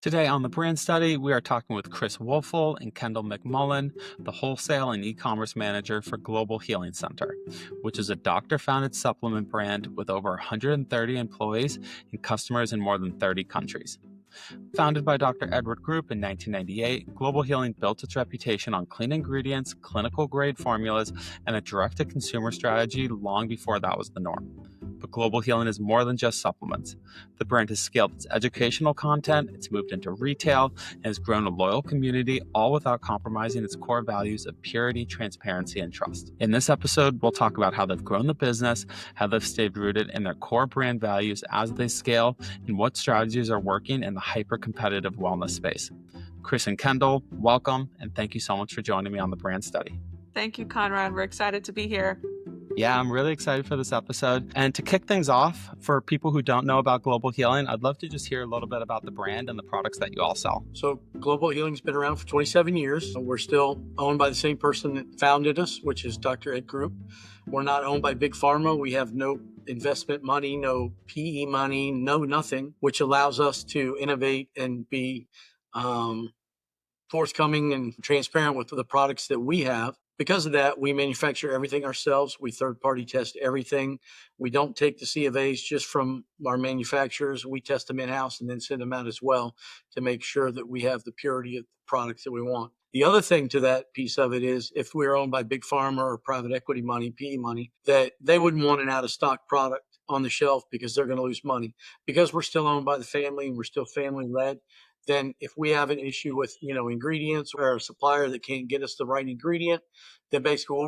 Today on the Brand Study, we are talking with Chris Wolfel and Kendall McMullen, the wholesale and e-commerce manager for Global Healing Center, which is a doctor-founded supplement brand with over 130 employees and customers in more than 30 countries. Founded by Dr. Edward Group in 1998, Global Healing built its reputation on clean ingredients, clinical-grade formulas, and a direct-to-consumer strategy long before that was the norm. But Global Healing is more than just supplements. The brand has scaled its educational content, it's moved into retail, and has grown a loyal community, all without compromising its core values of purity, transparency, and trust. In this episode, we'll talk about how they've grown the business, how they've stayed rooted in their core brand values as they scale, and what strategies are working in the hyper-competitive wellness space. Chris and Kendall, welcome, and thank you so much for joining me on the Brand Study. Thank you, Conrad. We're excited to be here. Yeah, I'm really excited for this episode. And to kick things off, for people who don't know about Global Healing, I'd love to just hear a little bit about the brand and the products that you all sell. So Global Healing's been around for 27 years. We're still owned by the same person that founded us, which is Dr. Ed Group. We're not owned by Big Pharma. We have no investment money, no PE money, no nothing, which allows us to innovate and be forthcoming and transparent with the products that we have. Because of that, we manufacture everything ourselves. We third-party test everything. We don't take the C of A's just from our manufacturers. We test them in-house and then send them out as well to make sure that we have the purity of the products that we want. The other thing to that piece of it is if we're owned by Big Pharma or private equity money, PE money, that they wouldn't want an out-of-stock product on the shelf because they're going to lose money. Because we're still owned by the family and we're still family-led, then if we have an issue with, ingredients or a supplier that can't get us the right ingredient, then basically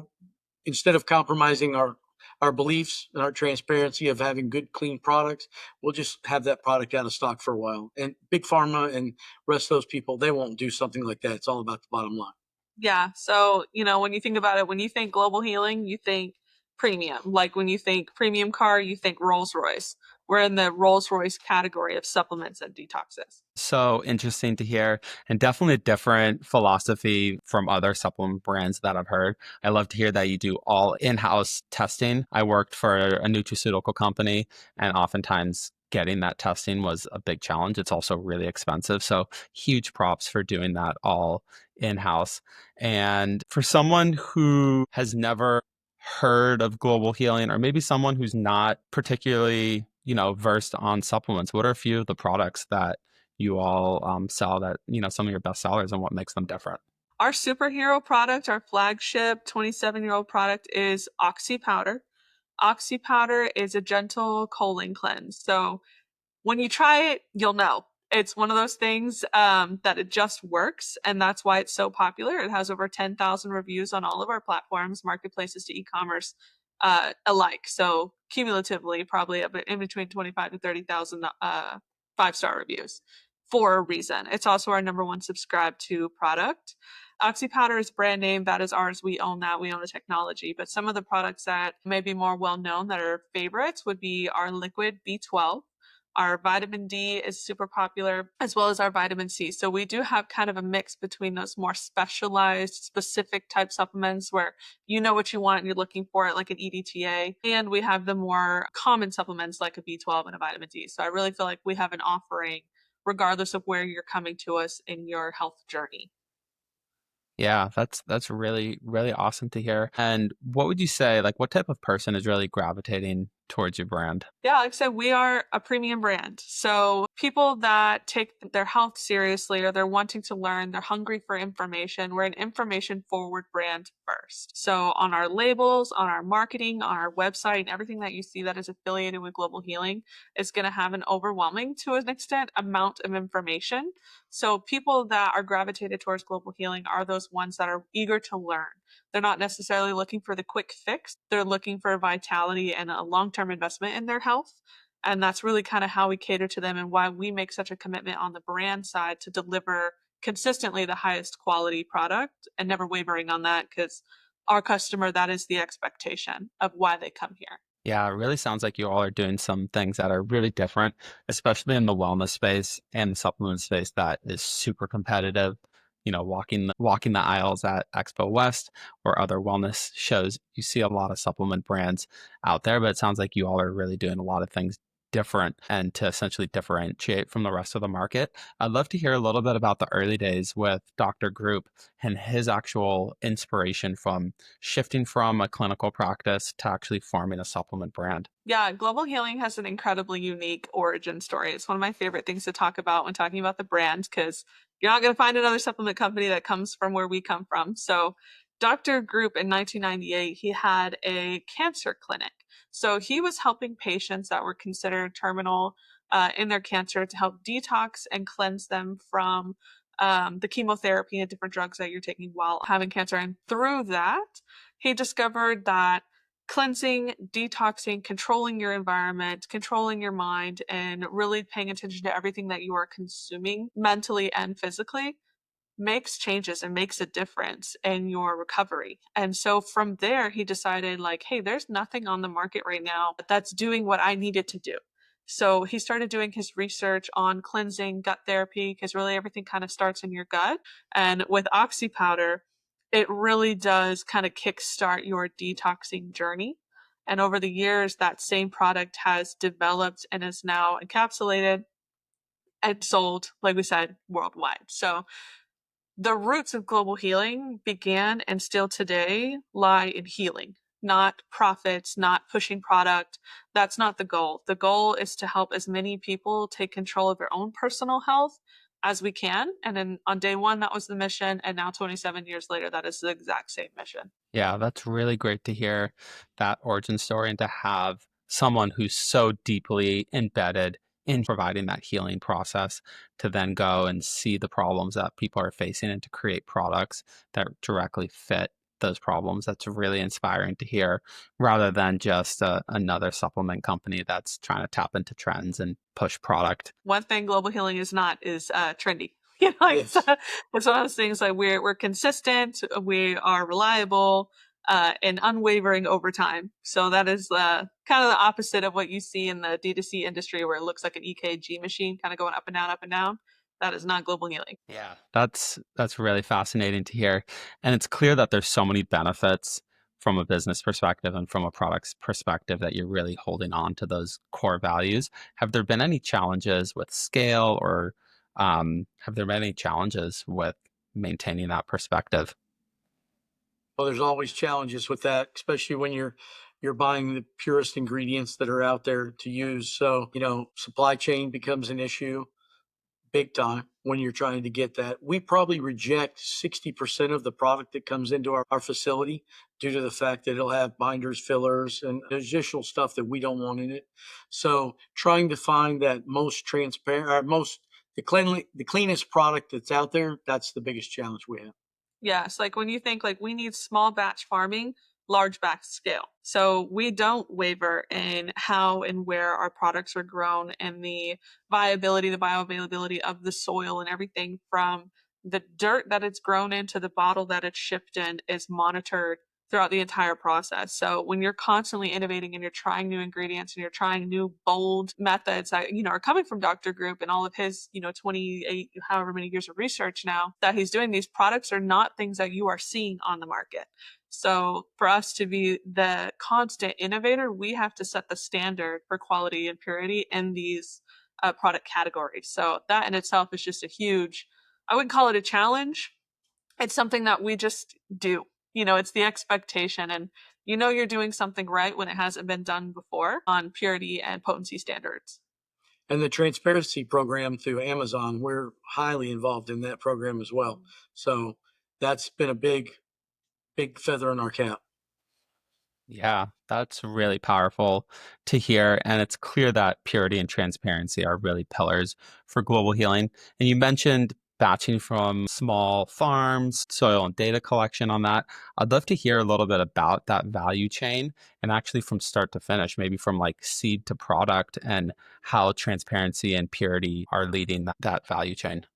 instead of compromising our beliefs and our transparency of having good, clean products, we'll just have that product out of stock for a while. And Big Pharma and rest of those people, they won't do something like that. It's all about the bottom line. Yeah. So, when you think about it, when you think Global Healing, you think premium. Like when you think premium car, you think Rolls-Royce. We're in the Rolls-Royce category of supplements and detoxes. So interesting to hear, and definitely a different philosophy from other supplement brands that I've heard. I love to hear that you do all in-house testing. I worked for a nutraceutical company, and oftentimes getting that testing was a big challenge. It's also really expensive. So huge props for doing that all in-house. And for someone who has never heard of Global Healing, or maybe someone who's not particularly versed on supplements, what are a few of the products that you all sell that, some of your best sellers, and what makes them different? Our superhero product, our flagship 27-year-old product is OxyPowder. OxyPowder is a gentle colon cleanse. So when you try it, you'll know. It's one of those things that it just works, and that's why it's so popular. It has over 10,000 reviews on all of our platforms, marketplaces to e-commerce alike. So cumulatively, probably in between 25 to 30,000 5-star reviews for a reason. It's also our number one subscribed to product. OxyPowder is brand name. That is ours. We own that. We own the technology. But some of the products that may be more well-known that are favorites would be our liquid B12. Our vitamin D is super popular, as well as our vitamin C. So we do have kind of a mix between those more specialized, specific type supplements where you know what you want and you're looking for it, like an EDTA. And we have the more common supplements like a B12 and a vitamin D. So I really feel like we have an offering regardless of where you're coming to us in your health journey. Yeah, that's really, really awesome to hear. And what would you say, like what type of person is really gravitating towards your brand? Yeah, like I said, we are a premium brand. So people that take their health seriously or they're wanting to learn, they're hungry for information. We're an information forward brand first. So on our labels, on our marketing, on our website, and everything that you see that is affiliated with Global Healing is going to have an overwhelming, to an extent, amount of information. So people that are gravitated towards Global Healing are those ones that are eager to learn. They're not necessarily looking for the quick fix. They're looking for vitality and a long-term investment in their health. And that's really kind of how we cater to them and why we make such a commitment on the brand side to deliver consistently the highest quality product and never wavering on that, because our customer, that is the expectation of why they come here. Yeah, it really sounds like you all are doing some things that are really different, especially in the wellness space and the supplement space that is super competitive. Walking the aisles at Expo West or other wellness shows, you see a lot of supplement brands out there, but it sounds like you all are really doing a lot of things different and to essentially differentiate from the rest of the market. I'd love to hear a little bit about the early days with Dr. Group and his actual inspiration from shifting from a clinical practice to actually forming a supplement brand. Yeah, Global Healing has an incredibly unique origin story. It's one of my favorite things to talk about when talking about the brand because you're not going to find another supplement company that comes from where we come from. So, Dr. Group in 1998, he had a cancer clinic. So, he was helping patients that were considered terminal in their cancer to help detox and cleanse them from the chemotherapy and different drugs that you're taking while having cancer. And through that, he discovered that cleansing, detoxing, controlling your environment, controlling your mind, and really paying attention to everything that you are consuming mentally and physically makes changes and makes a difference in your recovery. And so from there, he decided, like, hey, there's nothing on the market right now that's doing what I needed to do. So he started doing his research on cleansing, gut therapy, because really everything kind of starts in your gut. And with OxyPowder, it really does kind of kickstart your detoxing journey. And over the years, that same product has developed and is now encapsulated and sold, like we said, worldwide. So the roots of global healing began and still today lie in healing, not profits, not pushing product. That's not the goal. The goal is to help as many people take control of their own personal health as we can. And then on day one, that was the mission. And now, 27 years later, that is the exact same mission. Yeah, that's really great to hear that origin story and to have someone who's so deeply embedded in providing that healing process to then go and see the problems that people are facing and to create products that directly fit those problems. That's really inspiring to hear rather than just another supplement company that's trying to tap into trends and push product. One thing global healing is not is trendy. You know, Yes. it's one of those things like we're consistent, we are reliable, and unwavering over time. So that is kind of the opposite of what you see in the D2C industry, where it looks like an EKG machine, kind of going up and down, up and down. That is not global healing. Yeah, that's really fascinating to hear. And it's clear that there's so many benefits from a business perspective and from a product's perspective that you're really holding on to those core values. Have there been any challenges with scale or have there been any challenges with maintaining that perspective? Well, there's always challenges with that, especially when you're buying the purest ingredients that are out there to use. So, supply chain becomes an issue big time when you're trying to get that. We probably reject 60% of the product that comes into our facility due to the fact that it'll have binders, fillers, and additional stuff that we don't want in it. So trying to find that most transparent or the cleanest product that's out there, that's the biggest challenge we have. Yes, like when you think like we need small batch farming, large batch scale. So we don't waver in how and where our products are grown and the viability, the bioavailability of the soil and everything from the dirt that it's grown into the bottle that it's shipped in is monitored throughout the entire process. So when you're constantly innovating and you're trying new ingredients and you're trying new bold methods that, are coming from Dr. Group and all of his, 28, however many years of research now that he's doing, these products are not things that you are seeing on the market. So for us to be the constant innovator, we have to set the standard for quality and purity in these product categories. So that in itself is just a huge, I wouldn't call it a challenge. It's something that we just do. It's the expectation and you're doing something right when it hasn't been done before on purity and potency standards. And the transparency program through Amazon, we're highly involved in that program as well. So that's been a big feather in our cap. Yeah, that's really powerful to hear. And it's clear that purity and transparency are really pillars for global healing. And you mentioned batching from small farms, soil and data collection on that. I'd love to hear a little bit about that value chain and actually from start to finish, maybe from like seed to product and how transparency and purity are leading that value chain.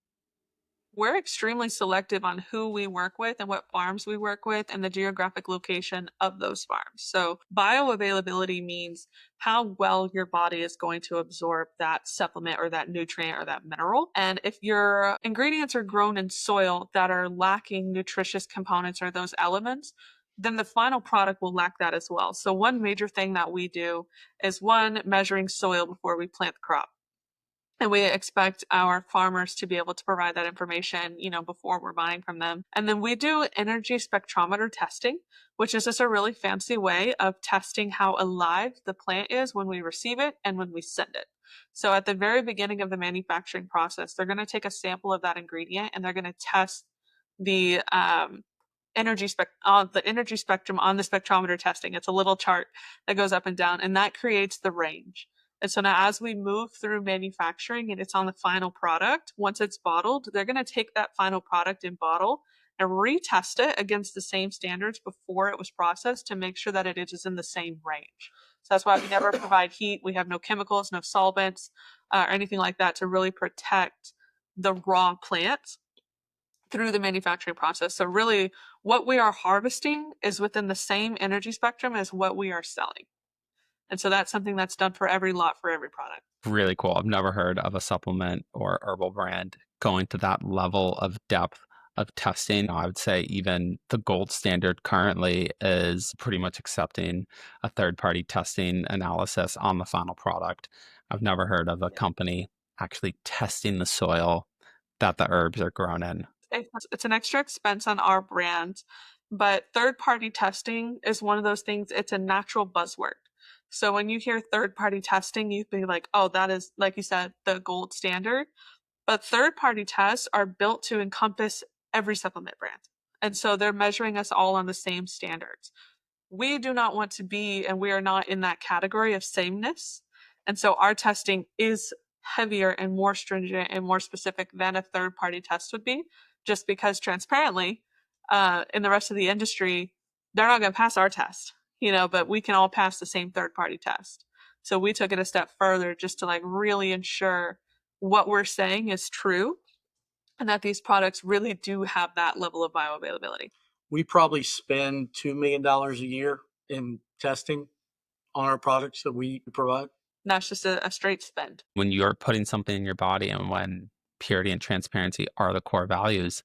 We're extremely selective on who we work with and what farms we work with and the geographic location of those farms. So bioavailability means how well your body is going to absorb that supplement or that nutrient or that mineral. And if your ingredients are grown in soil that are lacking nutritious components or those elements, then the final product will lack that as well. So one major thing that we do is one, measuring soil before we plant the crop. And we expect our farmers to be able to provide that information, before we're buying from them. And then we do energy spectrometer testing, which is just a really fancy way of testing how alive the plant is when we receive it and when we send it. So at the very beginning of the manufacturing process, they're going to take a sample of that ingredient and they're going to test the the energy spectrum on the spectrometer testing. It's a little chart that goes up and down, and that creates the range. And so now as we move through manufacturing and it's on the final product, once it's bottled, they're going to take that final product in bottle and retest it against the same standards before it was processed to make sure that it is in the same range. So that's why we never provide heat. We have no chemicals, no solvents, or anything like that to really protect the raw plants through the manufacturing process. So really what we are harvesting is within the same energy spectrum as what we are selling. And so that's something that's done for every lot for every product. Really cool. I've never heard of a supplement or herbal brand going to that level of depth of testing. I would say even the gold standard currently is pretty much accepting a third-party testing analysis on the final product. I've never heard of a company actually testing the soil that the herbs are grown in. It's an extra expense on our brand, but third-party testing is one of those things, it's a natural buzzword. So when you hear third-party testing, you'd be like, oh, that is, like you said, the gold standard. But third-party tests are built to encompass every supplement brand. And so they're measuring us all on the same standards. We do not want to be, and we are not in that category of sameness. And so our testing is heavier and more stringent and more specific than a third party test would be, just because transparently, in the rest of the industry, they're not going to pass our test, but we can all pass the same third party test. So we took it a step further just to really ensure what we're saying is true and that these products really do have that level of bioavailability. We probably spend $2 million a year in testing on our products that we provide. And that's just a straight spend. When you're putting something in your body and when purity and transparency are the core values,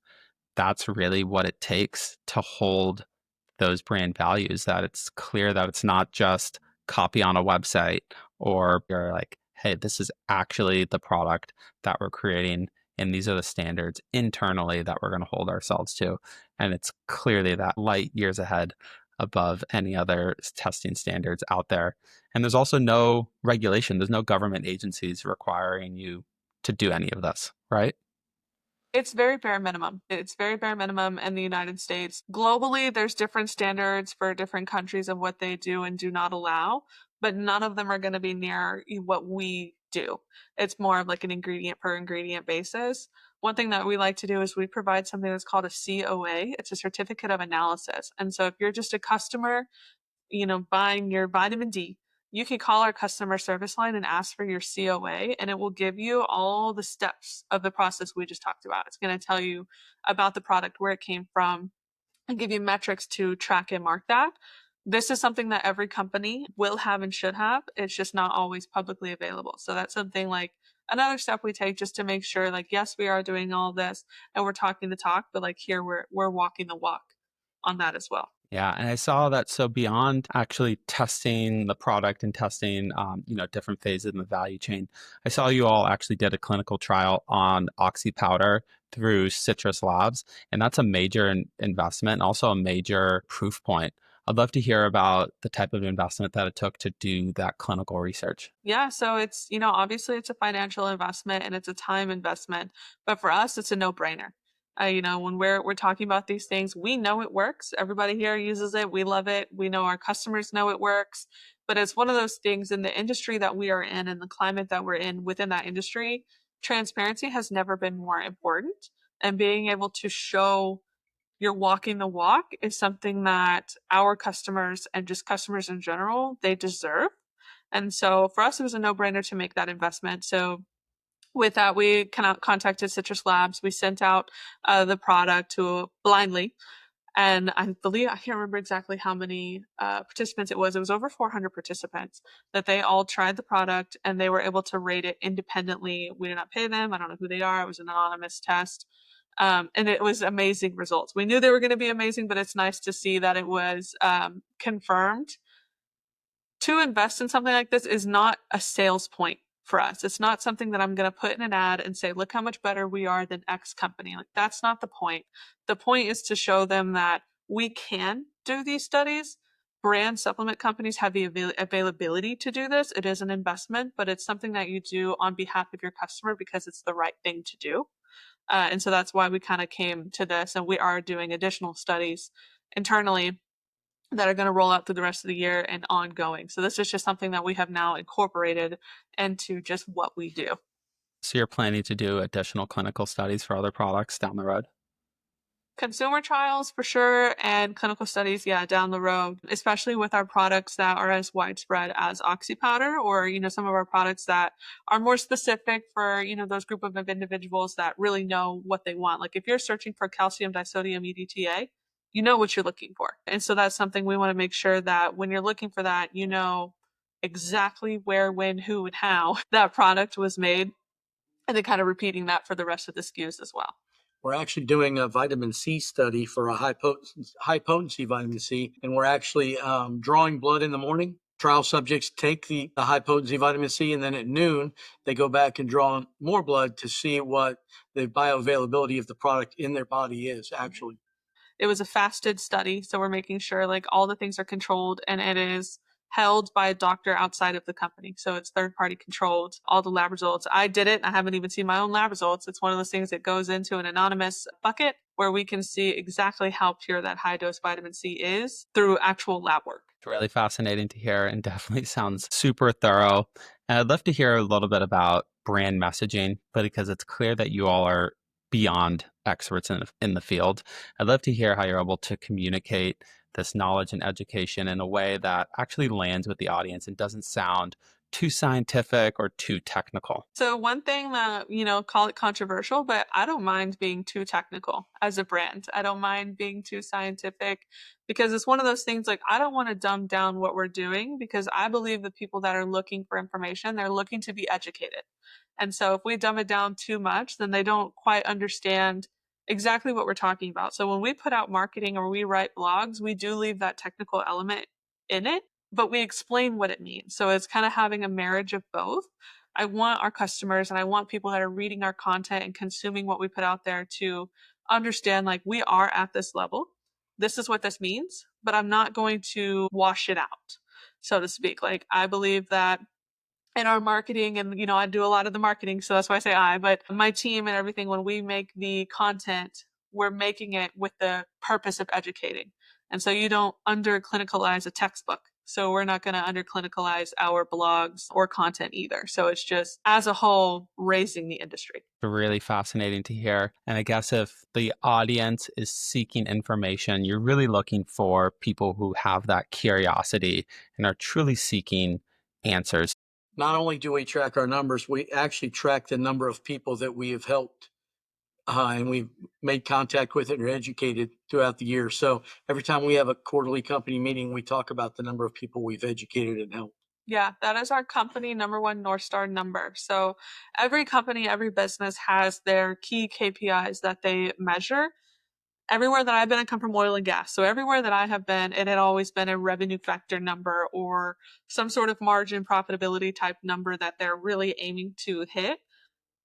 that's really what it takes to hold those brand values, that it's clear that it's not just copy on a website or you're like, hey, this is actually the product that we're creating. And these are the standards internally that we're going to hold ourselves to. And it's clearly that light years ahead above any other testing standards out there. And there's also no regulation. There's no government agencies requiring you to do any of this, right? It's very bare minimum. It's very bare minimum in the United States. Globally, there's different standards for different countries of what they do and do not allow, but none of them are going to be near what we do. It's more of like an ingredient per ingredient basis. One thing that we like to do is we provide something that's called a COA. It's a certificate of analysis. And so if you're just a customer, buying your vitamin D, you can call our customer service line and ask for your COA, and it will give you all the steps of the process we just talked about. It's going to tell you about the product, where it came from, and give you metrics to track and mark that. This is something that every company will have and should have. It's just not always publicly available. So that's something another step we take just to make sure yes, we are doing all this and we're talking the talk, but here we're walking the walk on that as well. Yeah, and I saw that. So beyond actually testing the product and testing, different phases in the value chain, I saw you all actually did a clinical trial on OxyPowder through Citrus Labs, and that's a major investment and also a major proof point. I'd love to hear about the type of investment that it took to do that clinical research. Yeah, so it's, obviously it's a financial investment and it's a time investment, but for us, it's a no-brainer. When we're talking about these things, we know it works. Everybody here uses it. We love it. We know our customers know it works. But it's one of those things in the industry that we are in and the climate that we're in within that industry, transparency has never been more important. And being able to show you're walking the walk is something that our customers and just customers in general, they deserve. And so for us, it was a no-brainer to make that investment. So with that, we kind of contacted Citrus Labs. We sent out the product to blindly. And I can't remember exactly how many participants it was. It was over 400 participants that they all tried the product and they were able to rate it independently. We did not pay them. I don't know who they are. It was an anonymous test. And it was amazing results. We knew they were going to be amazing, but it's nice to see that it was confirmed. To invest in something like this is not a sales point for us. It's not something that I'm going to put in an ad and say, look how much better we are than X company. Like, that's not the point. The point is to show them that we can do these studies. Brand supplement companies have the availability to do this. It is an investment, but it's something that you do on behalf of your customer because it's the right thing to do. And so that's why we kind of came to this, and we are doing additional studies internally that are going to roll out through the rest of the year and ongoing. So this is just something that we have now incorporated into just what we do. So you're planning to do additional clinical studies for other products down the road? Consumer trials for sure, and clinical studies, yeah, down the road, especially with our products that are as widespread as OxyPowder, or, some of our products that are more specific for, those group of individuals that really know what they want. Like if you're searching for calcium disodium EDTA, you know what you're looking for. And so that's something we want to make sure that when you're looking for that, you know exactly where, when, who, and how that product was made, and then kind of repeating that for the rest of the SKUs as well. We're actually doing a vitamin C study for a high potency vitamin C, and we're actually drawing blood in the morning. Trial subjects take the high potency vitamin C, and then at noon, they go back and draw more blood to see what the bioavailability of the product in their body is actually. It was a fasted study, so we're making sure like all the things are controlled, and it is held by a doctor outside of the company. So it's third party controlled, all the lab results. I did it. I haven't even seen my own lab results. It's one of those things that goes into an anonymous bucket where we can see exactly how pure that high dose vitamin C is through actual lab work. It's really fascinating to hear and definitely sounds super thorough. And I'd love to hear a little bit about brand messaging, but because it's clear that you all are beyond experts in the field, I'd love to hear how you're able to communicate this knowledge and education in a way that actually lands with the audience and doesn't sound too scientific or too technical. So one thing that, call it controversial, but I don't mind being too technical as a brand. I don't mind being too scientific because it's one of those things like I don't want to dumb down what we're doing because I believe the people that are looking for information, they're looking to be educated. And so if we dumb it down too much, then they don't quite understand exactly what we're talking about. So when we put out marketing or we write blogs, we do leave that technical element in it, but we explain what it means. So it's kind of having a marriage of both. I want our customers and I want people that are reading our content and consuming what we put out there to understand like we are at this level. This is what this means, but I'm not going to wash it out, so to speak. Like I believe that in our marketing, and I do a lot of the marketing, so that's why I say but my team and everything, when we make the content, we're making it with the purpose of educating. And so you don't under clinicalize a textbook. So we're not going to under clinicalize our blogs or content either. So it's just as a whole raising the industry. Really fascinating to hear. And I guess if the audience is seeking information, you're really looking for people who have that curiosity and are truly seeking answers. Not only do we track our numbers, we actually track the number of people that we have helped. And we've made contact with and are educated throughout the year. So every time we have a quarterly company meeting, we talk about the number of people we've educated and helped. Yeah, that is our company number one North Star number. So every company, every business has their key KPIs that they measure. Everywhere that I've been, I come from oil and gas. So everywhere that I have been, it had always been a revenue factor number or some sort of margin profitability type number that they're really aiming to hit.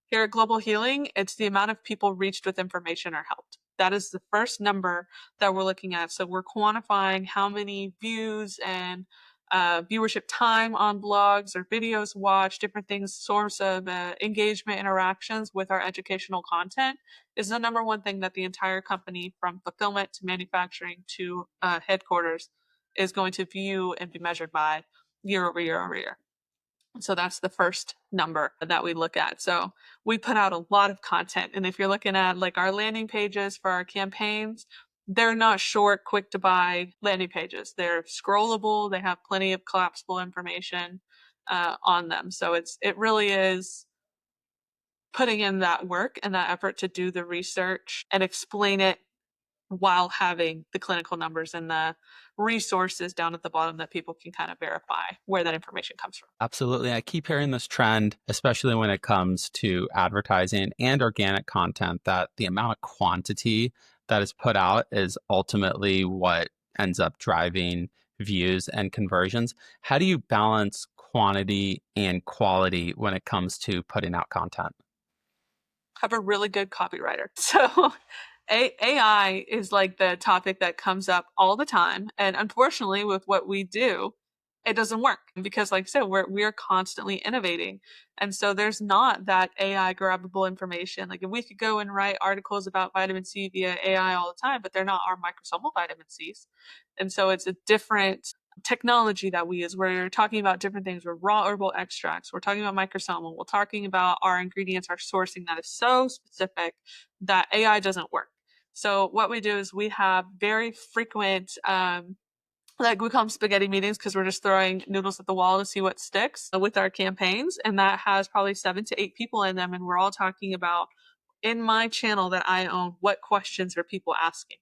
Here at Global Healing, it's the amount of people reached with information or helped. That is the first number that we're looking at. So we're quantifying how many views and viewership time on blogs or videos watched, different things, source of engagement interactions with our educational content is the number one thing that the entire company, from fulfillment to manufacturing to headquarters, is going to view and be measured by year over year over year. So that's the first number that we look at. So we put out a lot of content. And if you're looking at like our landing pages for our campaigns, they're not short, quick to buy landing pages. They're scrollable. They have plenty of collapsible information on them. So it really is putting in that work and that effort to do the research and explain it while having the clinical numbers and the resources down at the bottom that people can kind of verify where that information comes from. Absolutely. I keep hearing this trend, especially when it comes to advertising and organic content, that the amount of quantity that is put out is ultimately what ends up driving views and conversions. How do you balance quantity and quality when it comes to putting out content? Have a really good copywriter. So AI is like the topic that comes up all the time. And unfortunately, with what we do, it doesn't work because, like I said, we're constantly innovating. And so there's not that AI grabbable information. Like if we could go and write articles about vitamin C via AI all the time, but they're not our microsomal vitamin C's. And so it's a different technology that we use. We're talking about different things. We're raw herbal extracts. We're talking about microsomal. We're talking about our ingredients, our sourcing that is so specific that AI doesn't work. So what we do is we have very frequent, like we call them spaghetti meetings because we're just throwing noodles at the wall to see what sticks with our campaigns. And that has probably 7 to 8 people in them. And we're all talking about in my channel that I own, what questions are people asking?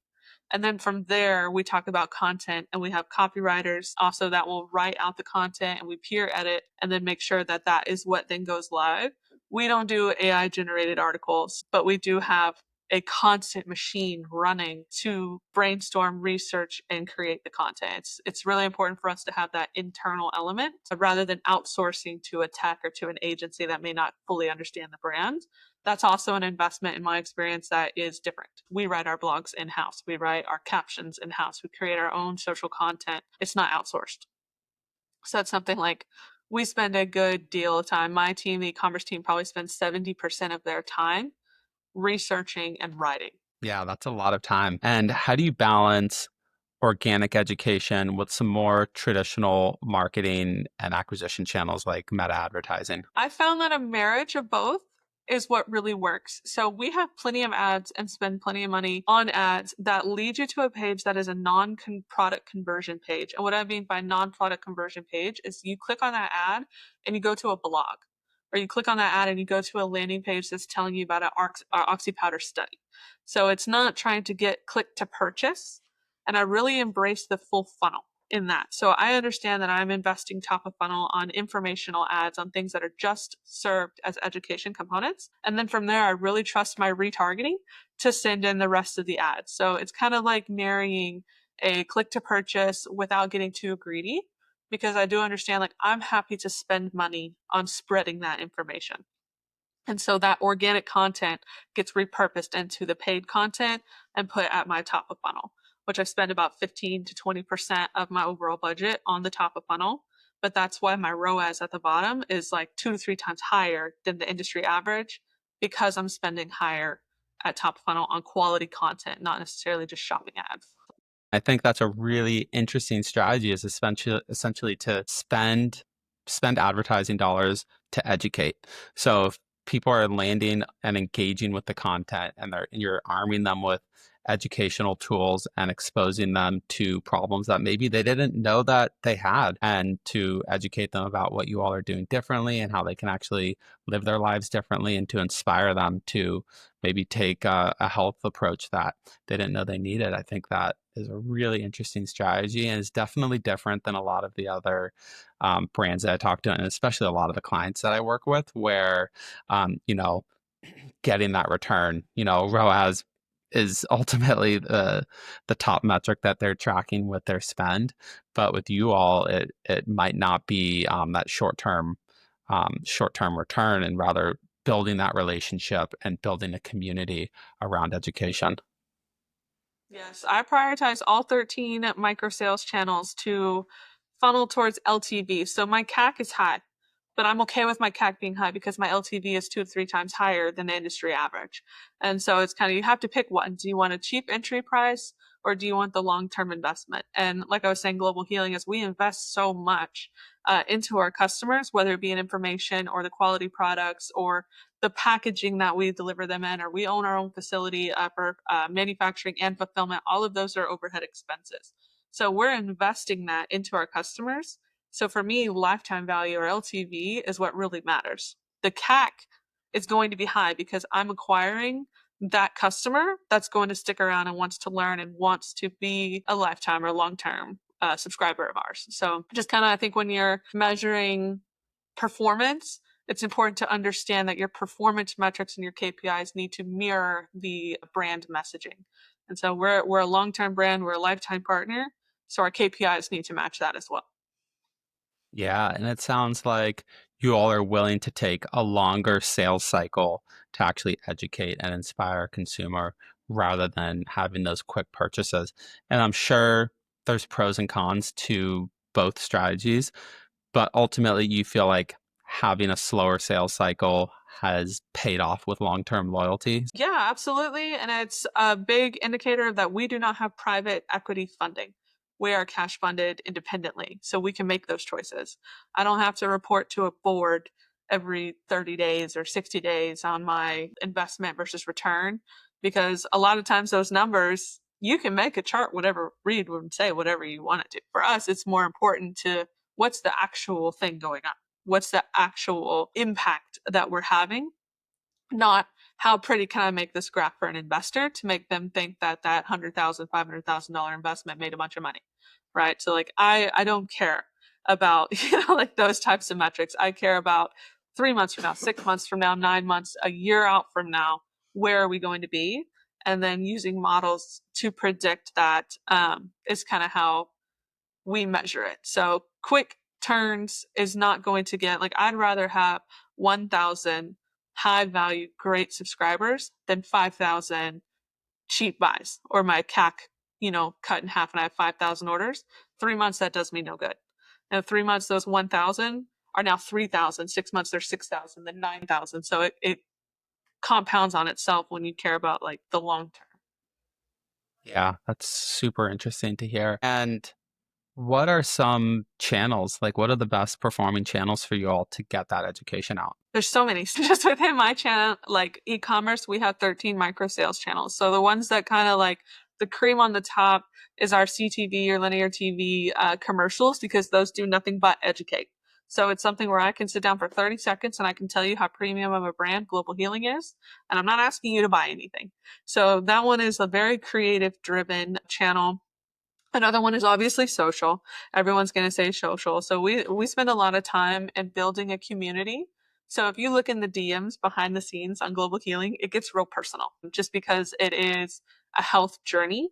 And then from there, we talk about content and we have copywriters also that will write out the content and we peer edit and then make sure that that is what then goes live. We don't do AI generated articles, but we do have a constant machine running to brainstorm, research, and create the content. It's really important for us to have that internal element rather than outsourcing to a tech or to an agency that may not fully understand the brand. That's also an investment in my experience that is different. We write our blogs in-house. We write our captions in-house. We create our own social content. It's not outsourced. So that's something like we spend a good deal of time. My team, the e-commerce team, probably spends 70% of their time researching and writing. Yeah, that's a lot of time. And how do you balance organic education with some more traditional marketing and acquisition channels like meta advertising? I found that a marriage of both is what really works. So we have plenty of ads and spend plenty of money on ads that lead you to a page that is a non-product conversion page. And what I mean by non-product conversion page is you click on that ad and you go to a blog, or you click on that ad and you go to a landing page that's telling you about our OxyPowder study. So it's not trying to get click to purchase. And I really embrace the full funnel in that. So I understand that I'm investing top of funnel on informational ads on things that are just served as education components. And then from there, I really trust my retargeting to send in the rest of the ads. So it's kind of like marrying a click to purchase without getting too greedy because I do understand like I'm happy to spend money on spreading that information. And so that organic content gets repurposed into the paid content and put at my top of funnel, which I spend about 15 to 20% of my overall budget on the top of funnel. But that's why my ROAS at the bottom is like 2 to 3 times higher than the industry average because I'm spending higher at top of funnel on quality content, not necessarily just shopping ads. I think that's a really interesting strategy is essentially to spend advertising dollars to educate. So if people are landing and engaging with the content and you're arming them with educational tools and exposing them to problems that maybe they didn't know that they had, and to educate them about what you all are doing differently and how they can actually live their lives differently, and to inspire them to maybe take a health approach that they didn't know they needed. I think that is a really interesting strategy and is definitely different than a lot of the other brands that I talk to, and especially a lot of the clients that I work with, where you know, getting that return, ROAS is ultimately the top metric that they're tracking with their spend. But with you all, it might not be that short term return, and rather building that relationship and building a community around education. Yes, I prioritize all 13 micro sales channels to funnel towards LTV. So my CAC is high, but I'm okay with my CAC being high because my LTV is 2 to 3 times higher than the industry average. And so it's kind of, you have to pick one. Do you want a cheap entry price or do you want the long-term investment? And like I was saying, Global Healing is we invest so much into our customers, whether it be in information or the quality products or the packaging that we deliver them in, or we own our own facility for manufacturing and fulfillment. All of those are overhead expenses. So we're investing that into our customers. So for me, lifetime value or LTV is what really matters. The CAC is going to be high because I'm acquiring that customer that's going to stick around and wants to learn and wants to be a lifetime or long-term subscriber of ours. So just kind of, I think when you're measuring performance, it's important to understand that your performance metrics and your KPIs need to mirror the brand messaging. And so we're a long-term brand, we're a lifetime partner, so our KPIs need to match that as well. Yeah, and it sounds like you all are willing to take a longer sales cycle to actually educate and inspire a consumer rather than having those quick purchases. And I'm sure there's pros and cons to both strategies, but ultimately you feel like having a slower sales cycle has paid off with long-term loyalty. Yeah, absolutely. And it's a big indicator that we do not have private equity funding. We are cash funded independently, so we can make those choices. I don't have to report to a board every 30 days or 60 days on my investment versus return, because a lot of times those numbers, you can make a chart, whatever, read and say whatever you want it to. For us, it's more important to what's the actual thing going on? What's the actual impact that we're having? Not how pretty can I make this graph for an investor to make them think that that $100,000, $500,000 investment made a bunch of money, right? So like, I don't care about, like those types of metrics. I care about 3 months from now, 6 months from now, 9 months, a year out from now, where are we going to be? And then using models to predict that is kind of how we measure it. So quick turns is not going to get, like, I'd rather have 1,000 high value, great subscribers than 5,000 cheap buys, or my CAC, cut in half and I have 5,000 orders. 3 months, that does me no good. And 3 months, those 1,000 are now 3,000. 6 months, they're 6,000, then 9,000. So it compounds on itself when you care about like the long term. Yeah, that's super interesting to hear. And what are some channels? Like, what are the best performing channels for you all to get that education out? There's so many. Just within my channel, like e-commerce, we have 13 micro sales channels. So the ones that kind of like the cream on the top is our CTV or linear TV commercials, because those do nothing but educate. So it's something where I can sit down for 30 seconds and I can tell you how premium of a brand Global Healing is. And I'm not asking you to buy anything. So that one is a very creative driven channel. Another one is obviously social. Everyone's going to say social. So we spend a lot of time in building a community. So if you look in the DMs behind the scenes on Global Healing, it gets real personal just because it is a health journey.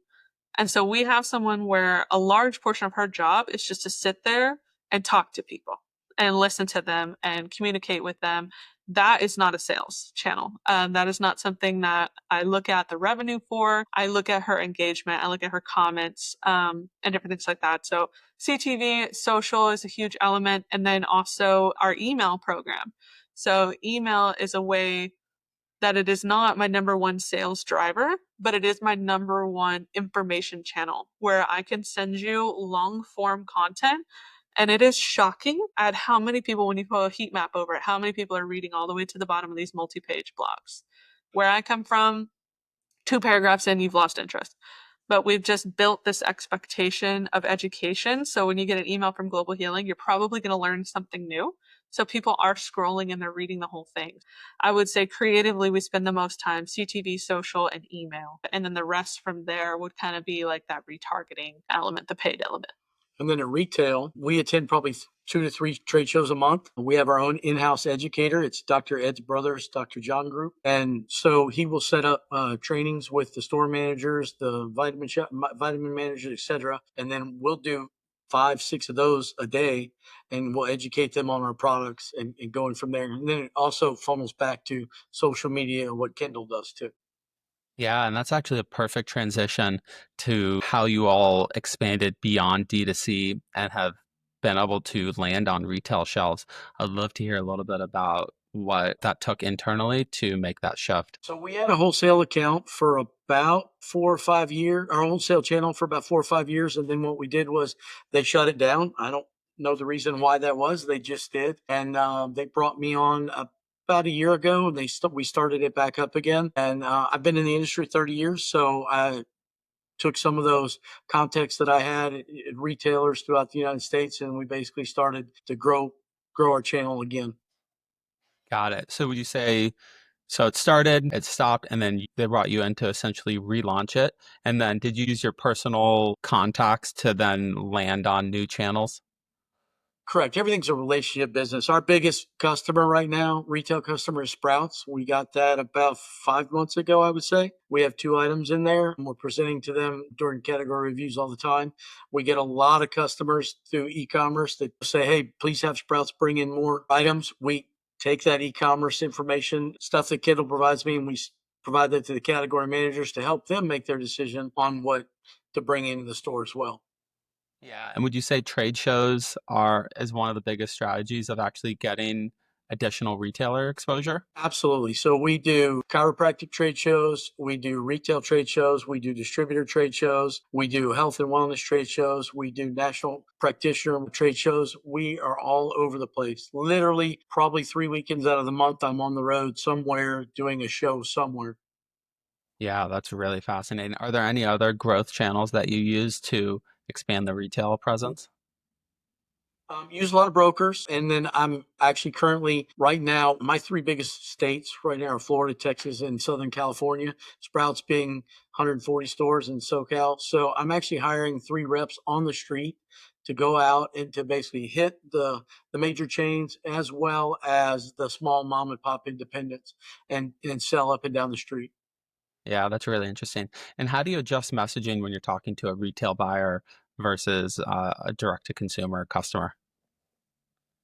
And so we have someone where a large portion of her job is just to sit there and talk to people and listen to them and communicate with them. That is not a sales channel. That is not something that I look at the revenue for. I look at her engagement. I look at her comments, and different things like that. So CTV, social is a huge element. And then also our email program. So email is a way that it is not my number one sales driver, but it is my number one information channel where I can send you long form content. And it is shocking at how many people, when you put a heat map over it, how many people are reading all the way to the bottom of these multi-page blogs. Where I come from, 2 paragraphs in, you've lost interest. But we've just built this expectation of education. So when you get an email from Global Healing, you're probably going to learn something new. So people are scrolling and they're reading the whole thing. I would say creatively, we spend the most time CTV, social, and email. And then the rest from there would kind of be like that retargeting element, the paid element. And then at retail, we attend probably 2 to 3 trade shows a month. We have our own in-house educator. It's Dr. Ed's brothers, Dr. John Group. And so he will set up trainings with the store managers, the vitamin managers, et cetera. And then we'll do 5, 6 of those a day, and we'll educate them on our products and going from there. And then it also funnels back to social media, what Kendall does too. Yeah, and that's actually a perfect transition to how you all expanded beyond D2C and have been able to land on retail shelves. I'd love to hear a little bit about what that took internally to make that shift. So we had a wholesale account for about 4 or 5 years, our wholesale channel for about 4 or 5 years. And then what we did was they shut it down. I don't know the reason why that was. They just did. And they brought me on about a year ago, and we started it back up again. And I've been in the industry 30 years. So I took some of those contacts that I had at retailers throughout the United States, and we basically started to grow our channel again. Got it. So would you say So it started, it stopped, and then they brought you in to essentially relaunch it. And then did you use your personal contacts to then land on new channels? Correct. Everything's a relationship business. Our biggest customer right now, retail customer, is Sprouts. We got that about 5 months ago, I would say. We have 2 items in there, and we're presenting to them during category reviews all the time. We get a lot of customers through e-commerce that say, hey, please have Sprouts bring in more items. We take that e-commerce information, stuff that Kindle provides me, and we provide that to the category managers to help them make their decision on what to bring into the store as well. Yeah. And would you say trade shows are is one of the biggest strategies of actually getting additional retailer exposure? Absolutely. So we do chiropractic trade shows, we do retail trade shows, we do distributor trade shows, we do health and wellness trade shows, we do national practitioner trade shows. We are all over the place. Literally, probably 3 weekends out of the month, I'm on the road somewhere doing a show somewhere. Yeah, that's really fascinating. Are there any other growth channels that you use to expand the retail presence? Use a lot of brokers. And then I'm actually currently, right now, my three biggest states right now are Florida, Texas, and Southern California. Sprouts being 140 stores in SoCal. So I'm actually hiring 3 reps on the street to go out and to basically hit the major chains as well as the small mom and pop independents and sell up and down the street. Yeah, that's really interesting. And how do you adjust messaging when you're talking to a retail buyer versus a direct to consumer customer?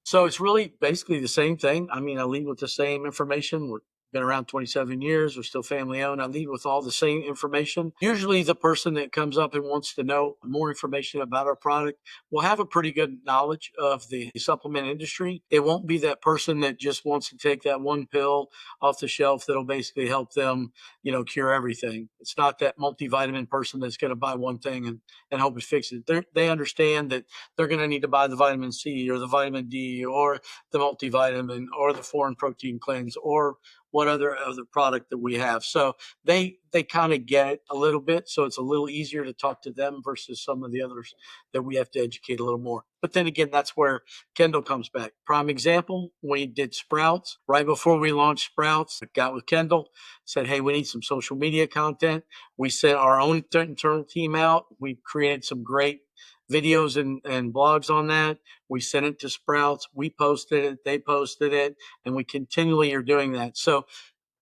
So it's really basically the same thing. I mean, I lead with the same information. We've been around 27 years. We're still family owned. I lead with all the same information. Usually, the person that comes up and wants to know more information about our product will have a pretty good knowledge of the supplement industry. It won't be that person that just wants to take that one pill off the shelf that'll basically help them, cure everything. It's not that multivitamin person that's going to buy one thing and hope it fixes it. They understand that they're going to need to buy the vitamin C or the vitamin D or the multivitamin or the foreign protein cleanse or what other product that we have. So they kind of get it a little bit. So it's a little easier to talk to them versus some of the others that we have to educate a little more. But then again, that's where Kendall comes back. Prime example, we did Sprouts. Right before we launched Sprouts, I got with Kendall, said, hey, we need some social media content. We sent our own internal team out. We created some great videos and blogs on that. We sent it to Sprouts. We posted it. They posted it. And we continually are doing that. So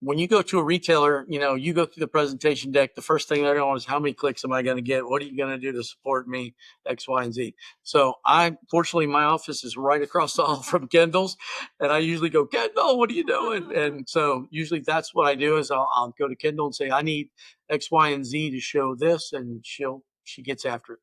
when you go to a retailer, you go through the presentation deck. The first thing they're going is how many clicks am I going to get? What are you going to do to support me? X, Y, and Z. So fortunately, my office is right across the hall from Kendall's. And I usually go, Kendall, what are you doing? And so usually that's what I do is I'll go to Kendall and say, I need X, Y, and Z to show this. And she gets after it.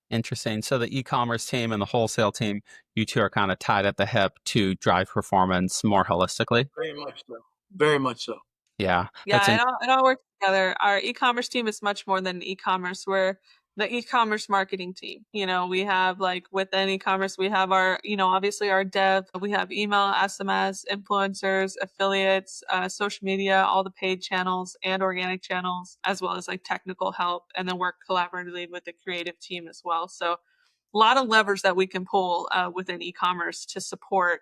Interesting. So the e-commerce team and the wholesale team, you two are kind of tied at the hip to drive performance more holistically. Very much so. Very much so. Yeah, that's Yeah, it all works together. Our e-commerce team is much more than e-commerce. We're the e-commerce marketing team. We have like within e-commerce, we have our, obviously our dev, we have email, SMS, influencers, affiliates, social media, all the paid channels and organic channels, as well as like technical help, and then work collaboratively with the creative team as well. So a lot of levers that we can pull within e-commerce to support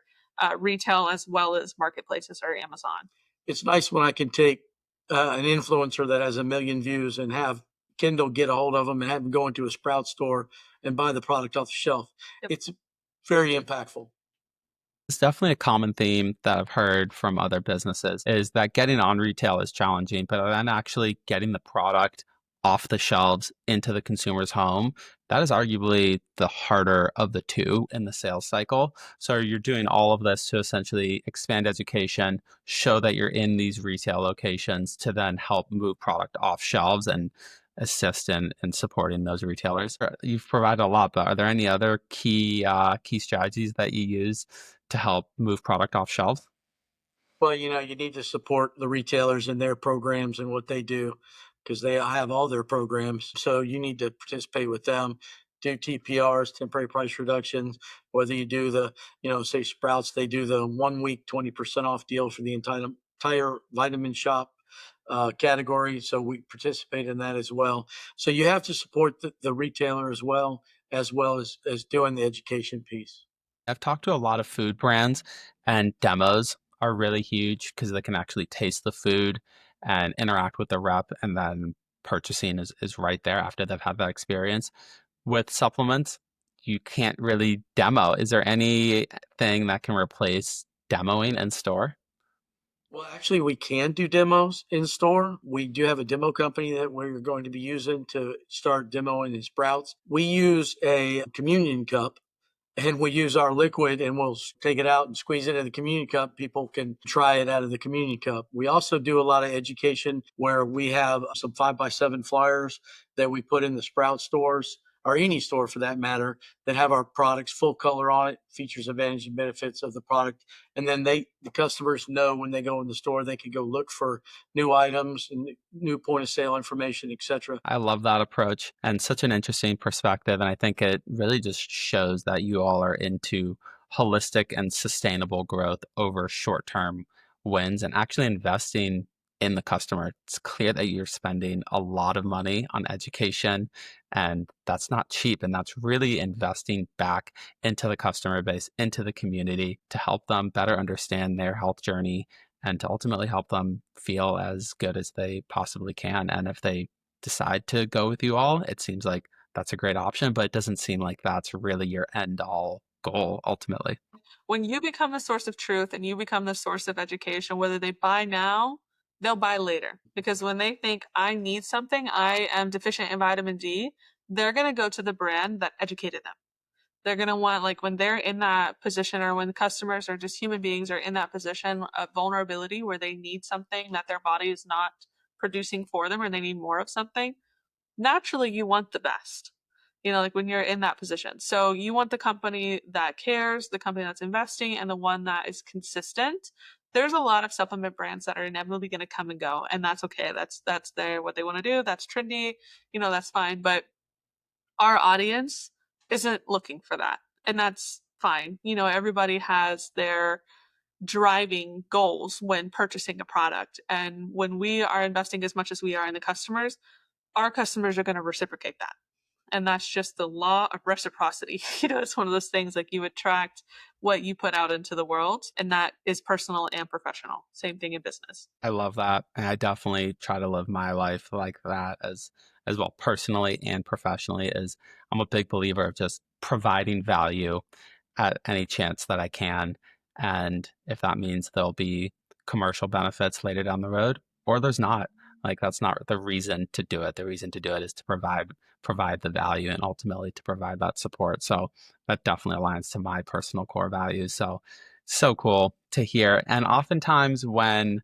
retail as well as marketplaces or Amazon. It's nice when I can take an influencer that has 1 million views and have Kindle get a hold of them and have them go into a Sprout store and buy the product off the shelf. Yep. It's very impactful. It's definitely a common theme that I've heard from other businesses is that getting on retail is challenging, but then actually getting the product off the shelves into the consumer's home, that is arguably the harder of the two in the sales cycle. So you're doing all of this to essentially expand education, show that you're in these retail locations to then help move product off shelves and assist in supporting those retailers. You've provided a lot, but are there any other key strategies that you use to help move product off shelves? Well, you need to support the retailers and their programs and what they do because they have all their programs. So you need to participate with them, do TPRs, temporary price reductions, whether you do say Sprouts, they do the 1 week 20% off deal for the entire vitamin shop category. So we participate in that as well. So you have to support the retailer as well as doing the education piece. I've talked to a lot of food brands and demos are really huge because they can actually taste the food and interact with the rep, and then purchasing is right there after they've had that experience. With supplements, you can't really demo. Is there anything that can replace demoing in store? Well, actually, we can do demos in store. We do have a demo company that we're going to be using to start demoing in Sprouts. We use a communion cup and we use our liquid and we'll take it out and squeeze it in the communion cup. People can try it out of the communion cup. We also do a lot of education where we have some 5x7 flyers that we put in the Sprout stores or any store for that matter that have our products full color on it, features, advantages, and benefits of the product. And then the customers know when they go in the store, they can go look for new items and new point of sale information, etc. I love that approach and such an interesting perspective. And I think it really just shows that you all are into holistic and sustainable growth over short term wins and actually investing in the customer. It's clear that you're spending a lot of money on education, and that's not cheap. And that's really investing back into the customer base, into the community to help them better understand their health journey and to ultimately help them feel as good as they possibly can. And if they decide to go with you all, it seems like that's a great option, but it doesn't seem like that's really your end all goal ultimately. When you become the source of truth and you become the source of education, whether they buy now, they'll buy later. Because when they think, I need something, I am deficient in vitamin D, they're going to go to the brand that educated them. They're going to want, like, when they're in that position or when the customers or just human beings are in that position of vulnerability where they need something that their body is not producing for them or they need more of something, naturally you want the best, like when you're in that position. So you want the company that cares, the company that's investing, and the one that is consistent. There's a lot of supplement brands that are inevitably going to come and go, and that's okay. That's their what they want to do. That's trendy, that's fine. But our audience isn't looking for that, and that's fine. Everybody has their driving goals when purchasing a product, and when we are investing as much as we are in the customers, our customers are going to reciprocate that. And that's just the law of reciprocity. It's one of those things, like, you attract what you put out into the world, and that is personal and professional. Same thing in business. I love that. And I definitely try to live my life like that as well, personally and professionally. Is I'm a big believer of just providing value at any chance that I can. And if that means there'll be commercial benefits later down the road, or there's not, like that's not the reason to do it. The reason to do it is to provide the value and ultimately to provide that support. So that definitely aligns to my personal core values. So cool to hear. And oftentimes when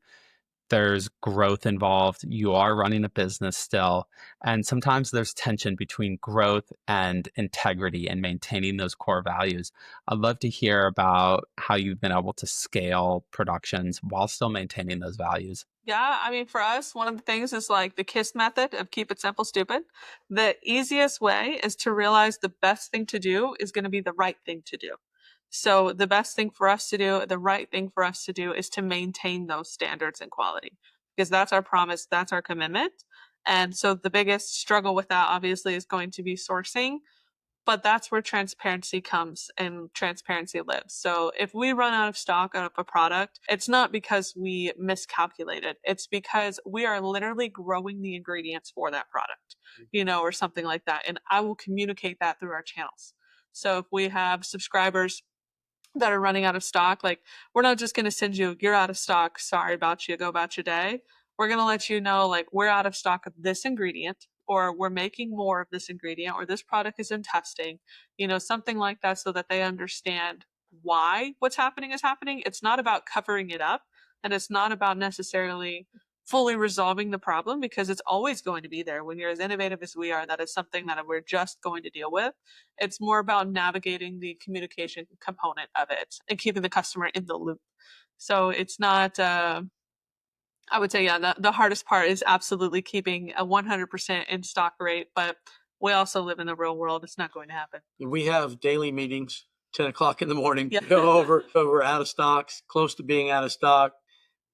there's growth involved. You are running a business still. And sometimes there's tension between growth and integrity and maintaining those core values. I'd love to hear about how you've been able to scale productions while still maintaining those values. Yeah, I mean, for us, one of the things is like the KISS method of keep it simple, stupid. The easiest way is to realize the best thing to do is going to be the right thing to do. So the best thing for us to do, the right thing for us to do is to maintain those standards and quality, because that's our promise, that's our commitment. And so the biggest struggle with that obviously is going to be sourcing, but that's where transparency comes and transparency lives. So if we run out of stock of a product, it's not because we miscalculated. It's because we are literally growing the ingredients for that product, or something like that. And I will communicate that through our channels. So if we have subscribers that are running out of stock, like, we're not just going to send you, you're out of stock, sorry about you, go about your day. We're going to let you know, like, we're out of stock of this ingredient, or we're making more of this ingredient, or this product is in testing, something like that, so that they understand why what's happening is happening. It's not about covering it up, and it's not about necessarily fully resolving the problem, because it's always going to be there. When you're as innovative as we are, that is something that we're just going to deal with. It's more about navigating the communication component of it and keeping the customer in the loop. So it's not, I would say, yeah, the hardest part is absolutely keeping a 100% in stock rate, but we also live in the real world. It's not going to happen. We have daily meetings, 10 o'clock in the morning, Yeah. to go over out of stocks, close to being out of stock,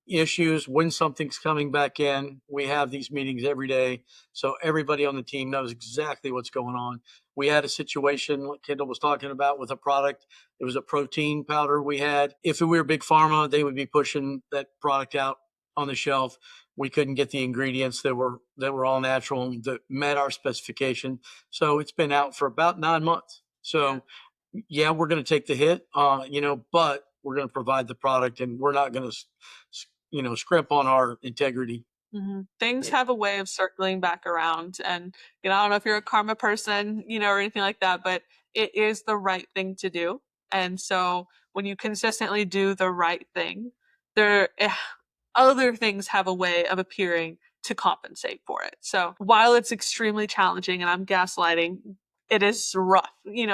issues, when something's coming back in. We have these meetings every day, so everybody on the team knows exactly what's going on. We had a situation like Kendall was talking about with a product. It was a protein powder we had. If we were big pharma, they would be pushing that product out on the shelf. We couldn't get the ingredients that were all natural and that met our specification. So it's been out for about 9 months. So yeah, we're going to take the hit, but we're going to provide the product, and we're not going to, scrimp on our integrity. Things have a way of circling back around. And, I don't know if you're a karma person, or anything like that, but it is the right thing to do. And so when you consistently do the right thing, other things have a way of appearing to compensate for it. So while it's extremely challenging and I'm gaslighting, it is rough,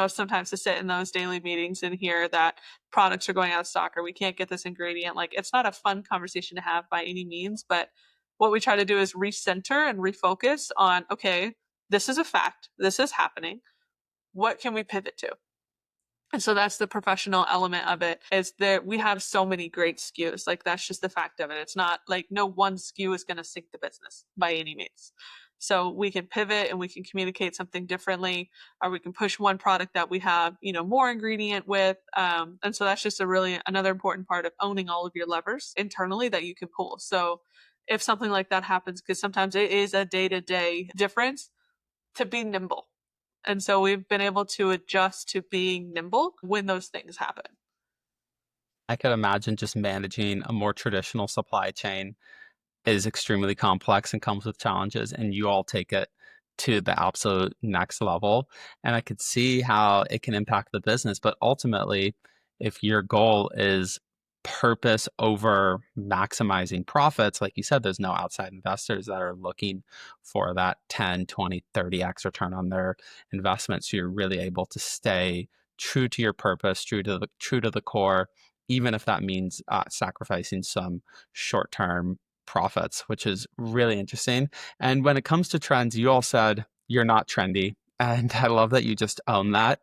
sometimes to sit in those daily meetings and hear that products are going out of stock or we can't get this ingredient. Like, it's not a fun conversation to have by any means, but what we try to do is recenter and refocus on, okay, this is a fact, this is happening. What can we pivot to? And so that's the professional element of it, is that we have so many great SKUs. Like, that's just the fact of it. It's not like no one SKU is going to sink the business by any means. So we can pivot and we can communicate something differently, or we can push one product that we have, more ingredient with. And so that's just another important part of owning all of your levers internally that you can pull. So if something like that happens, because sometimes it is a day-to-day difference, to be nimble. And so we've been able to adjust to being nimble when those things happen. I could imagine just managing a more traditional supply chain is extremely complex and comes with challenges, and you all take it to the absolute next level. And I could see how it can impact the business. But ultimately, if your goal is purpose over maximizing profits, like you said, there's no outside investors that are looking for that 10, 20, 30x return on their investment. So you're really able to stay true to your purpose, true to the core, even if that means sacrificing some short-term profits, which is really interesting. And when it comes to trends, you all said you're not trendy. And I love that you just own that.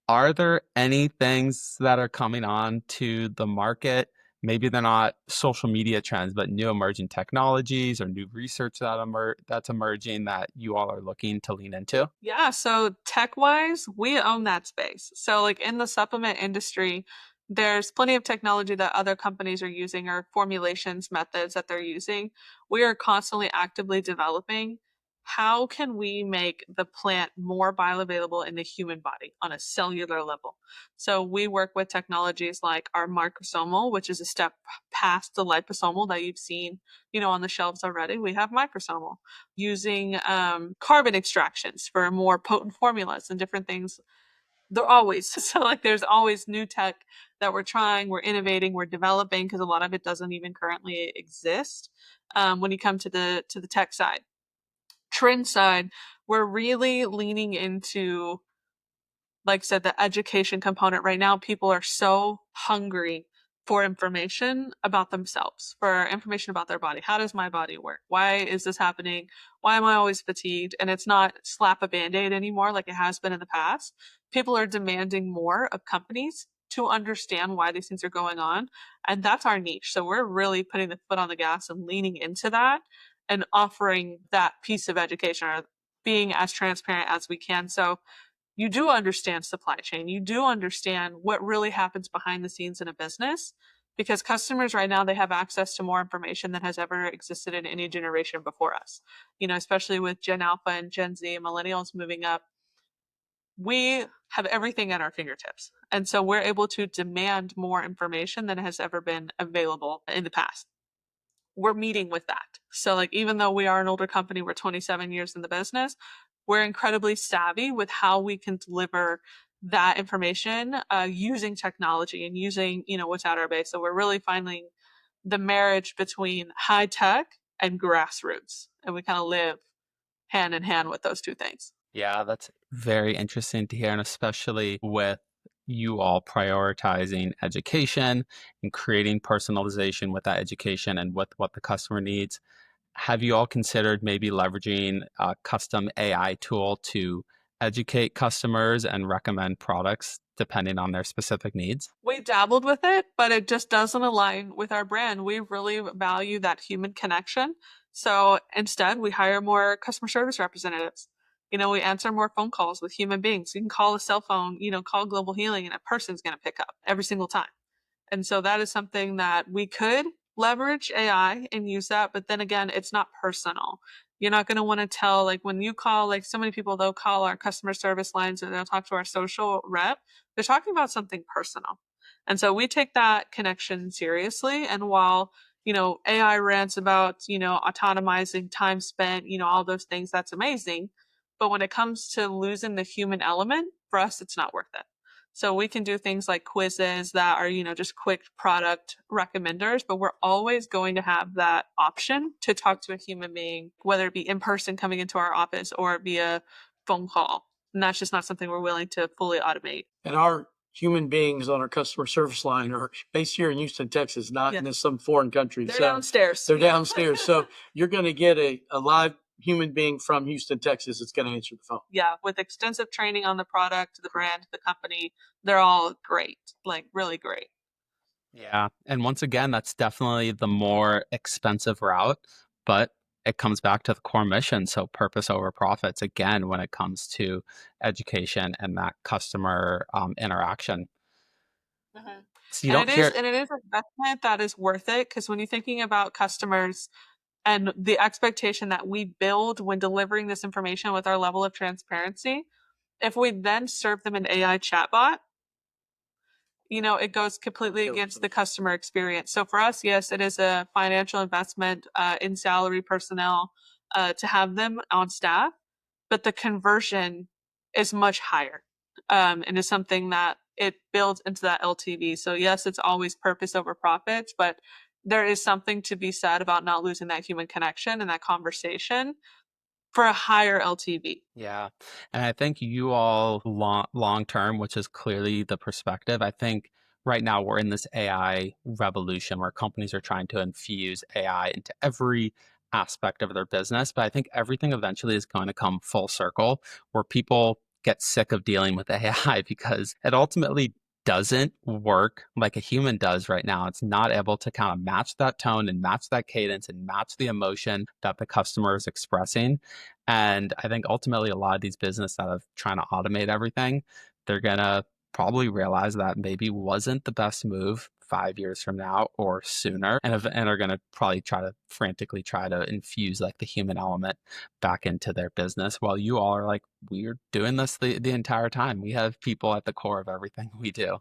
Are there any things that are coming on to the market? Maybe they're not social media trends, but new emerging technologies or new research that's emerging that you all are looking to lean into? Yeah, so tech wise, we own that space. So, like, in the supplement industry, there's plenty of technology that other companies are using, or formulations methods that they're using. We are constantly actively developing how can we make the plant more bioavailable in the human body on a cellular level. So we work with technologies like our microsomal, which is a step past the liposomal that you've seen, on the shelves already. We have microsomal using carbon extractions for more potent formulas and different things. They're always so, like, there's always new tech that we're trying, we're innovating, we're developing, because a lot of it doesn't even currently exist. When you come to the tech side, trend side, we're really leaning into, like I said, the education component. Right now, people are so hungry for information about themselves, for information about their body. How does my body work? Why is this happening? Why am I always fatigued? And it's not slap a band-aid anymore like it has been in the past. People are demanding more of companies to understand why these things are going on. And that's our niche. So we're really putting the foot on the gas and leaning into that and offering that piece of education, or being as transparent as we can. So you do understand supply chain. You do understand what really happens behind the scenes in a business, because customers right now, they have access to more information than has ever existed in any generation before us. Especially with Gen Alpha and Gen Z and millennials moving up, we have everything at our fingertips. And so we're able to demand more information than has ever been available in the past. We're meeting with that. So, like, even though we are an older company, we're 27 years in the business, we're incredibly savvy with how we can deliver that information using technology and using, what's at our base. So we're really finding the marriage between high tech and grassroots. And we kind of live hand in hand with those two things. Yeah, that's very interesting to hear, and especially with you all prioritizing education and creating personalization with that education and with what the customer needs. Have you all considered maybe leveraging a custom AI tool to educate customers and recommend products depending on their specific needs? We dabbled with it, but it just doesn't align with our brand. We really value that human connection. So instead, we hire more customer service representatives. We answer more phone calls with human beings. You can call a cell phone, call Global Healing, and a person's going to pick up every single time. And so that is something that we could leverage AI and use that. But then again, it's not personal. You're not going to want to tell, like when you call, like so many people, they'll call our customer service lines and they'll talk to our social rep. They're talking about something personal. And so we take that connection seriously. And while, AI rants about, autonomizing time spent, all those things, that's amazing. But when it comes to losing the human element, for us, it's not worth it. So we can do things like quizzes that are, just quick product recommenders, but we're always going to have that option to talk to a human being, whether it be in person coming into our office or via phone call. And that's just not something we're willing to fully automate. And our human beings on our customer service line are based here in Houston, Texas, not in some foreign country. They're downstairs. They're downstairs. So you're going to get a live human being from Houston, Texas that's going to answer the phone. Yeah, with extensive training on the product, the brand, the company. They're all great, like really great. Yeah. And once again, that's definitely the more expensive route, but it comes back to the core mission. So purpose over profits, again, when it comes to education and that customer interaction. Mhm. So you don't hear. And it is an investment that is worth it, because when you're thinking about customers and the expectation that we build when delivering this information with our level of transparency, if we then serve them an AI chatbot, it goes completely against the customer experience. So for us, yes, it is a financial investment in salary personnel to have them on staff, but the conversion is much higher, and is something that it builds into that LTV. So yes, it's always purpose over profits, but there is something to be said about not losing that human connection and that conversation for a higher LTV. Yeah. And I think you all long term, which is clearly the perspective, I think right now we're in this AI revolution where companies are trying to infuse AI into every aspect of their business. But I think everything eventually is going to come full circle where people get sick of dealing with AI because it ultimately doesn't work like a human does right now. It's not able to kind of match that tone and match that cadence and match the emotion that the customer is expressing. And I think ultimately a lot of these businesses that are trying to automate everything, they're gonna probably realize that maybe wasn't the best move 5 years from now or sooner, and are gonna probably frantically try to infuse like the human element back into their business. While you all are like, we're doing this the entire time. We have people at the core of everything we do.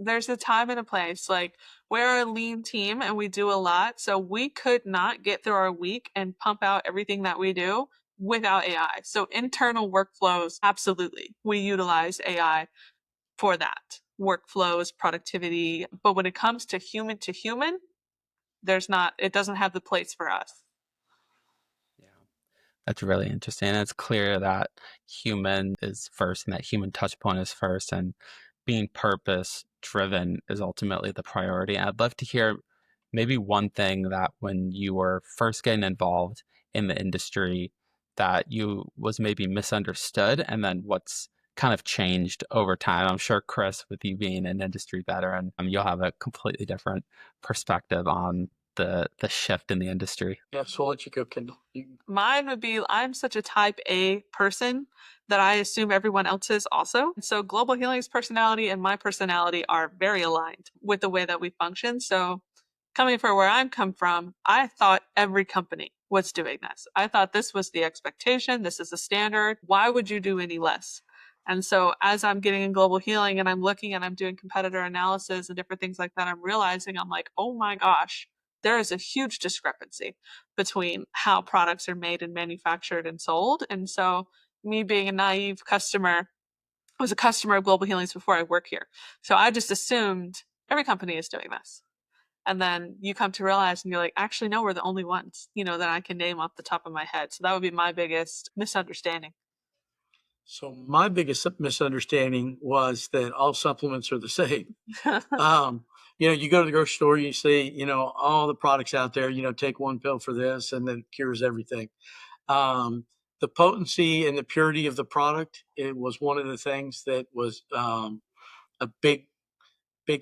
There's a time and a place. Like, we're a lean team and we do a lot, so we could not get through our week and pump out everything that we do without AI. So internal workflows, absolutely, we utilize AI for that. Workflows, productivity, but when it comes to human, it doesn't have the place for us. Yeah. That's really interesting. And it's clear that human is first and that human touch point is first, and being purpose driven is ultimately the priority. And I'd love to hear maybe one thing that when you were first getting involved in the industry that you was maybe misunderstood, and then what's kind of changed over time. I'm sure Chris, with you being an industry veteran, you'll have a completely different perspective on the shift in the industry. Yeah, so I'll let you go, Kendall. Mine would be, I'm such a type A person that I assume everyone else is also. So Global Healing's personality and my personality are very aligned with the way that we function. So coming from where I'm come from, I thought every company was doing this. I thought this was the expectation. This is the standard. Why would you do any less? And so as I'm getting in Global Healing and I'm looking and I'm doing competitor analysis and different things like that, I'm realizing, I'm like, oh my gosh, there is a huge discrepancy between how products are made and manufactured and sold. And so me being a naive customer, I was a customer of Global Healings before I work here. So I just assumed every company is doing this. And then you come to realize and you're like, actually, no, we're the only ones, that I can name off the top of my head. So that would be my biggest misunderstanding. So my biggest misunderstanding was that all supplements are the same. You go to the grocery store, you see, all the products out there, take one pill for this and then it cures everything. The potency and the purity of the product, it was one of the things that was a big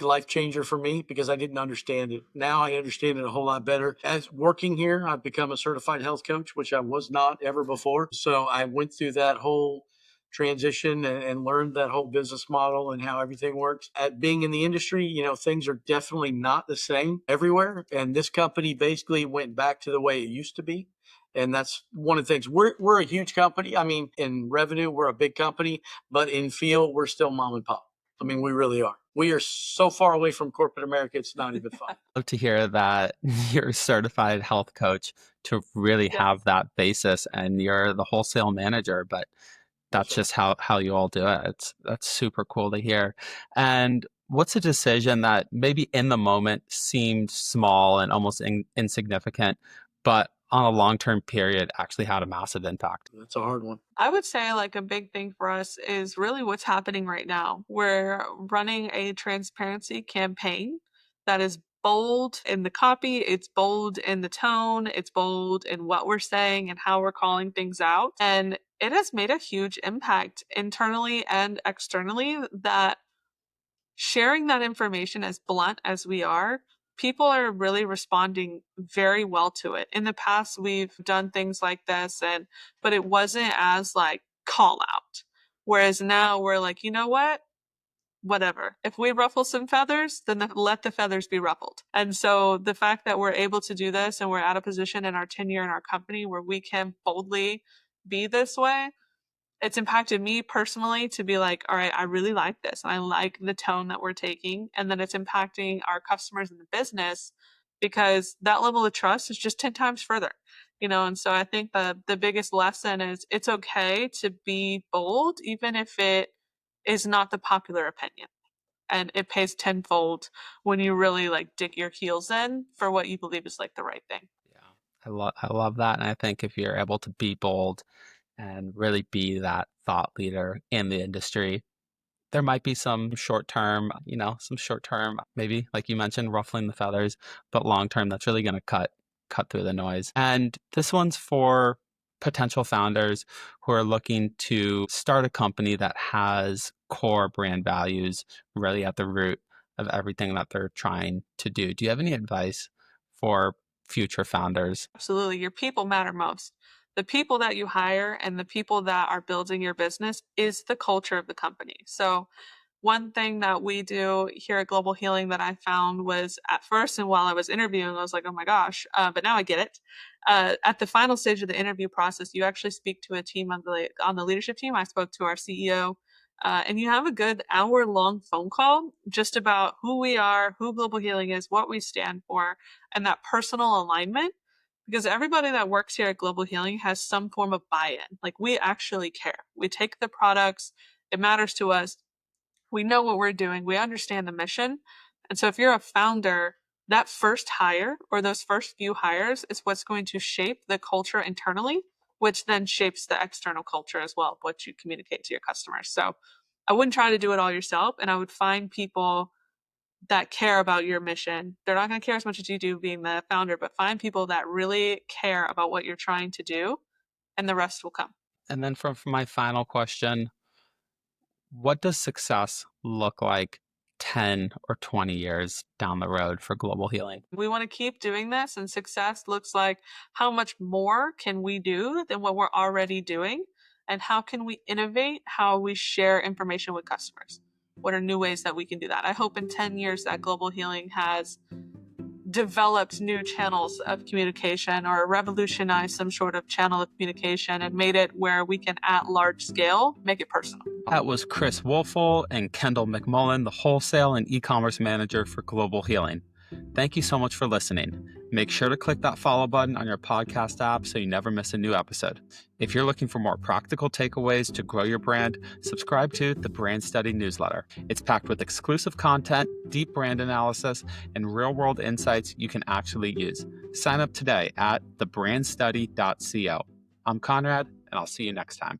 life changer for me because I didn't understand it. Now I understand it a whole lot better. As working here, I've become a certified health coach, which I was not ever before. So I went through that whole transition and learned that whole business model and how everything works. At being in the industry, things are definitely not the same everywhere. And this company basically went back to the way it used to be. And that's one of the things. We're a huge company. I mean, in revenue, we're a big company, but in field, we're still mom and pop. I mean, we really are. We are so far away from corporate America, it's not even fun. Love to hear that you're a certified health coach to really Yes. have that basis, and you're the wholesale manager, but that's right. just how you all do it. That's super cool to hear. And what's a decision that maybe in the moment seemed small and almost insignificant, but on a long-term period actually had a massive impact? That's a hard one. I would say like a big thing for us is really what's happening right now. We're running a transparency campaign that is bold in the copy, it's bold in the tone, it's bold in what we're saying and how we're calling things out. And it has made a huge impact internally and externally that sharing that information as blunt as we are, people are really responding very well to it. In the past, we've done things like this but it wasn't as like call out. Whereas now we're like, you know what? Whatever. If we ruffle some feathers, then let the feathers be ruffled. And so the fact that we're able to do this and we're at a position in our tenure in our company where we can boldly be this way, it's impacted me personally to be like, all right, I really like this and I like the tone that we're taking. And then it's impacting our customers in the business because that level of trust is just 10 times further, And so I think the biggest lesson is it's okay to be bold, even if it is not the popular opinion. And it pays tenfold when you really like dig your heels in for what you believe is like the right thing. Yeah, I love that. And I think if you're able to be bold and really be that thought leader in the industry, there might be some short term, maybe like you mentioned, ruffling the feathers, but long term, that's really going to cut through the noise. And this one's for potential founders who are looking to start a company that has core brand values really at the root of everything that they're trying to do. Do you have any advice for future founders? Absolutely. Your people matter most. The people that you hire and the people that are building your business is the culture of the company. So one thing that we do here at Global Healing that I found was at first, and while I was interviewing, I was like, oh my gosh, but now I get it. At the final stage of the interview process, you actually speak to a team on the leadership team. I spoke to our CEO, and you have a good hour-long phone call just about who we are, who Global Healing is, what we stand for, and that personal alignment. Because everybody that works here at Global Healing has some form of buy-in. Like we actually care. We take the products. It matters to us. We know what we're doing. We understand the mission. And so if you're a founder, that first hire or those first few hires is what's going to shape the culture internally, which then shapes the external culture as well, what you communicate to your customers. So I wouldn't try to do it all yourself. And I would find people that care about your mission. They're not going to care as much as you do being the founder, but find people that really care about what you're trying to do, and the rest will come. And then for my final question, what does success look like 10 or 20 years down the road for Global Healing? We want to keep doing this, and success looks like how much more can we do than what we're already doing, and how can we innovate how we share information with customers. What are new ways that we can do that? I hope in 10 years that Global Healing has developed new channels of communication or revolutionized some sort of channel of communication and made it where we can at large scale make it personal. That was Chris Wolfel and Kendall McMullen, the wholesale and e-commerce manager for Global Healing. Thank you so much for listening. Make sure to click that follow button on your podcast app so you never miss a new episode. If you're looking for more practical takeaways to grow your brand, subscribe to the Brand Study newsletter. It's packed with exclusive content, deep brand analysis, and real-world insights you can actually use. Sign up today at thebrandstudy.co. I'm Conrad, and I'll see you next time.